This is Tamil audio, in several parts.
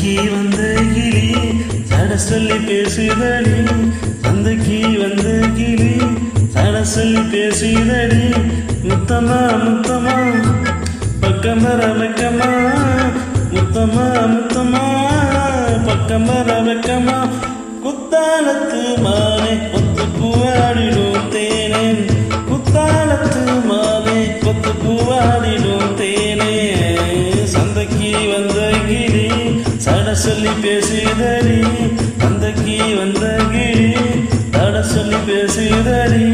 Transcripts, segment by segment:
சந்தைக்கு வந்த கிளி சட சொல்லி பேசுதடி, சந்தைக்கு வந்த கிளி சட சொல்லி பேசுதடி. முத்தமா முத்தமா பக்கம் வர வெக்கமா, முத்தமா முத்தமா பக்கம் வர வெக்கமா. குத்தாலத்து மாலை கொத்து பூவாடிடும் தேனே, குத்தாலத்து மாலை கொத்து பூவாடிடும் தேனே. சந்தைக்கு வந்த கிளி சட சொல்லி பேசுதடி, சந்தைக்கு வந்த கிளி சட சொல்லி பேசுதடி.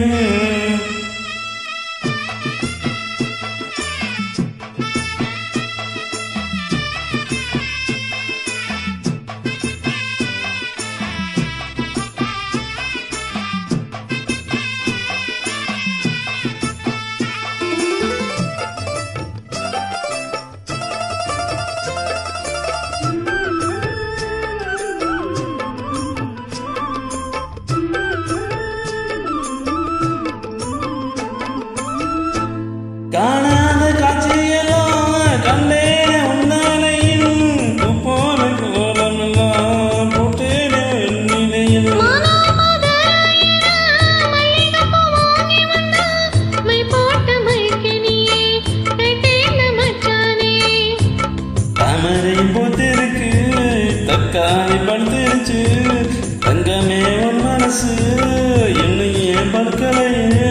காணாத காட்சியெல்லாம் கண்டேனே உன்னாலையும், போன கோலமெல்லாம் போட்டேனே நிலையில். தாமரை போத்திருக்கு தக்காளி படுத்துருச்சு, தங்கமே உன் மனசு என்னை ஏன் படுக்கலையே.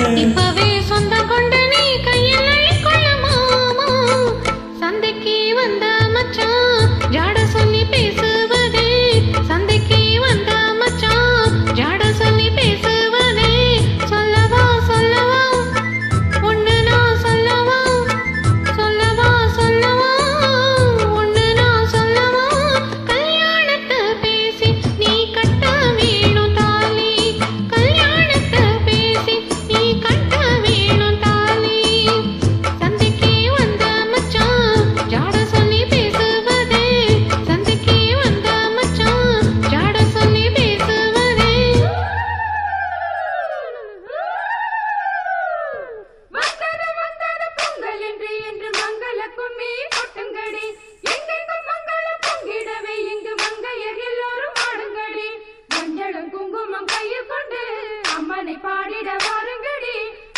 பாடிட வாருங்கடி,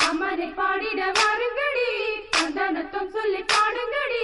அம்மனை பாடிட வாருங்கடி, சந்தனத்தம் சொல்லி பாடுங்கடி.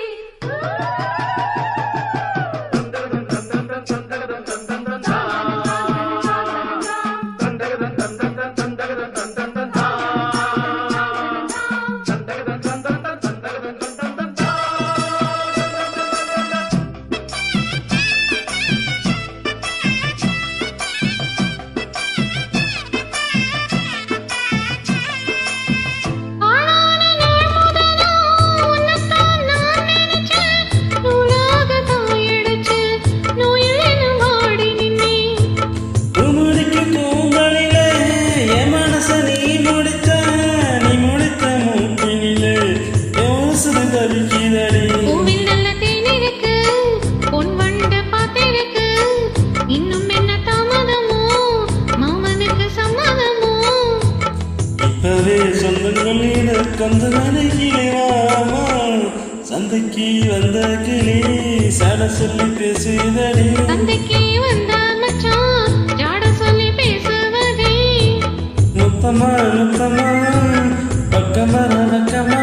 சந்தைக்கு வந்த கிளி சட சொல்லி பேசுதடி, சந்தைக்கு வந்த மச்சான் ஜாட சொல்லி பேசுவதே. முத்தமா முத்தமா பக்கமா பக்கமா